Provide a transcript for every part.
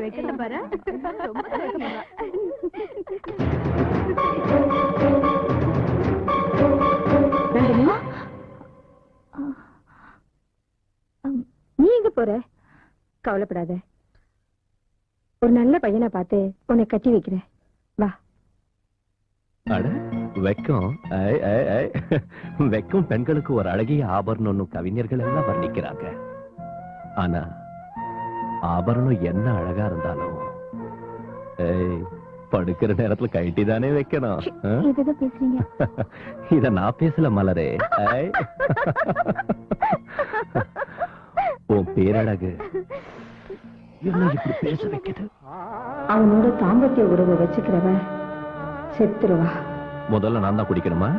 வைக்கல பாரு. நீ எங்க போற? கவலைப்படாத, ஒரு நல்ல பையனை பார்த்து உன்னை கட்டி வைக்கிறேன். வா. வெக்கம் வெக்கம் பெண்களுக்கு ஒரு அழகிய ஆபரணம் கவிஞர்கள் எல்லாம் வர்ணிக்கிறாங்க. ஆனா ஆபரணம் என்ன அழகா இருந்தாலும் படுக்கிற நேரத்துல கைட்டி தானே வைக்கணும். இத நான் பேசல மலரே. உன் பேரழகு என்ன இப்படி பேச வைக்குது? அவனோட தாம்பத்திய உறவு வச்சுக்கிறவ செத்துருவா. முதல்ல நான் தான் குடிக்கணுமா?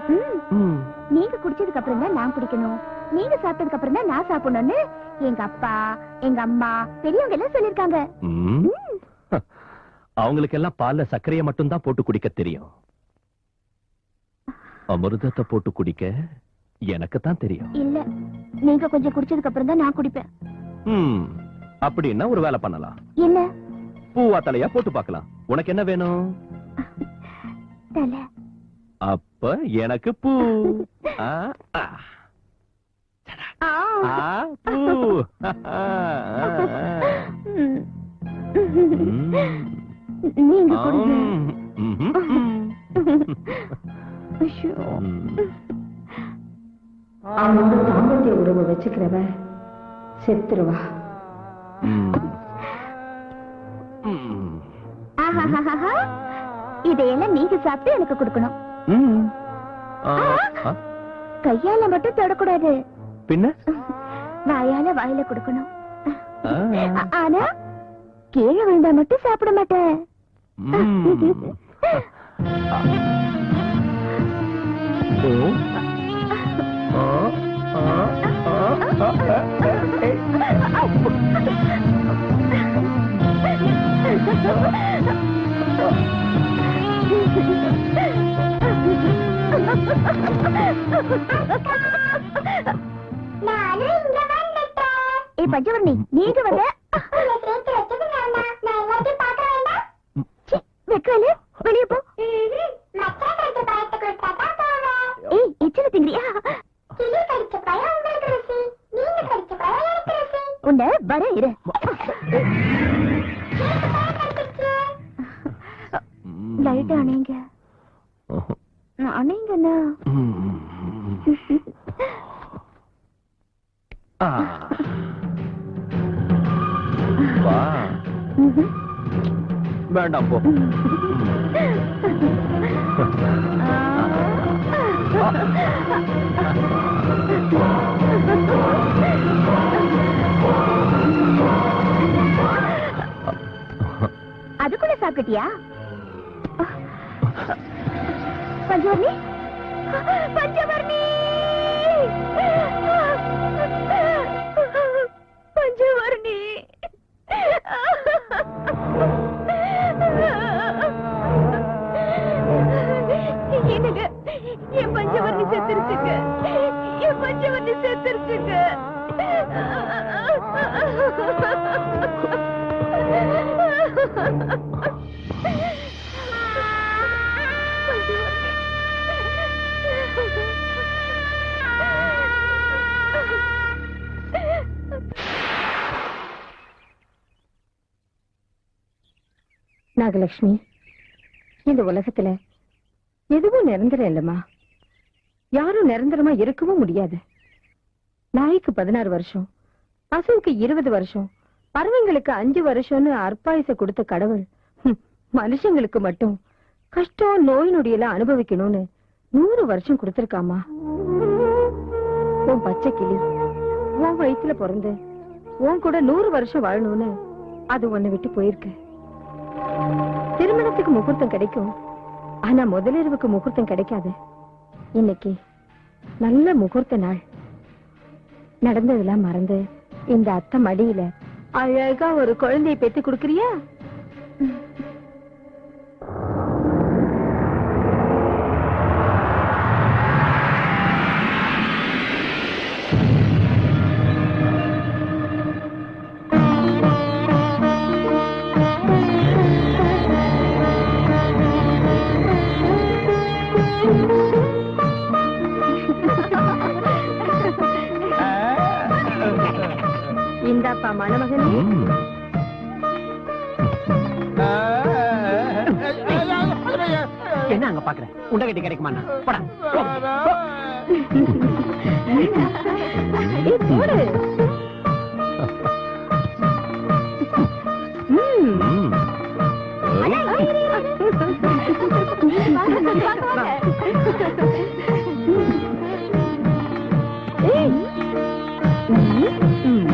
நீங்க குடிச்சதுக்கு அப்புறம் தான் நான் குடிக்கணும், நீங்க சாப்பிட்டதுக்கு அப்புறம் தான் நான் சாப்பிடணும்னு எங்க அப்பா எங்க அம்மா பெரியவங்க எல்லாம் சொல்லிருக்காங்க. அவங்களுக்கு எல்லாம் பால்ல சர்க்கரையை மட்டும் தான் போட்டு குடிக்க தெரியும். அமிர்தத்தை போட்டு குடிக்க எனக்கு தான் தெரியும். இல்ல, நீங்க கொஞ்சம் குடிச்சதுக்கு அப்புறம் தான் நான் குடிப்பேன். அப்படின்னா ஒரு வேலை பண்ணலாம். என்ன? பூவா தலையா போட்டு பார்க்கலாம். உனக்கு என்ன வேணும்? தலை. அப்ப எனக்கு பூ. பூ. நீங்க குடிங்க. அவனோட தாம்பத்திய உறவு வச்சுக்கிறவ செத்துருவா. இதையெல்லாம் நீங்க சாப்பிட்டு எனக்கு கொடுக்கணும். கையால மட்டும் தொடக்கூடாது, பின்ன வாயால வாயில கொடுக்கணும். ஆனா கீழே விழுந்தா மட்டும் சாப்பிட மாட்டேன். பஞ்சவர்ணி, நீங்க வந்த வெளியே போ. எச்சல திங்கிறியா? உன்ன வர இரு. லைட் அணைங்க அணைங்கண்ணா. வேண்டாம் போ. அதுக்குள்ள சாப்பிட்டியா? பஞ்சவர்ணி, பஞ்சவர்ணி, பஞ்சவர்ணி. என்னங்க, என் பஞ்சவர்ணி செத்துருச்சுங்க, என் பஞ்சவர்ணி செத்துருச்சுங்க. நாகலட்சுமி, இந்த உலகத்துல எதுவும் நிரந்தரம் இல்லம்மா. யாரும் நிரந்தரமா இருக்கவும் முடியாது. நாய்க்கு 16 வருஷம், பசுவுக்கு 20 வருஷம், பறவைங்களுக்கு 5 வருஷம்னு அற்பாயுச கொடுத்த கடவுள் மனுஷங்களுக்கு மட்டும் கஷ்டம் நோய் நொடியெல்லாம் அனுபவிக்கணும்னு 100 வருஷம் கொடுத்திருக்காமா. உன் பச்சை கிளி உன் வயிற்றுல பிறந்து உன் கூட 100 வருஷம் வாழணும்னு அது உன்னை விட்டு போயிருக்கு. திருமணத்துக்கு முகூர்த்தம் கிடைக்கும், ஆனா முதலிரவுக்கு முகூர்த்தம் கிடைக்காது. இன்னைக்கு நல்ல முகூர்த்த நாள். நடந்ததெல்லாம் மறந்து இந்த அத்தை மடியில அழகா ஒரு குழந்தையை பெத்து கொடுக்கறியா? அப்பா மணமகனே. ம். என்ன அங்க பாக்குற உண்டகட்டி கிடைக்குமா போடா ஏய், போடு. ம். ம். வாங்க, வாங்க, வாங்க. ஏய். ம்.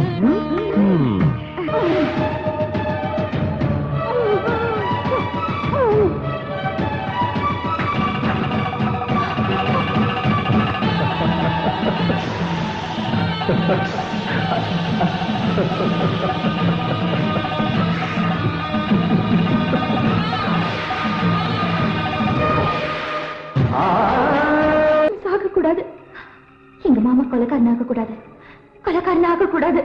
சாக கூடாது. எங்க மாமா கொலைக்காரன் ஆக கூடாது. கொலைக்காரன் ஆக கூடாது.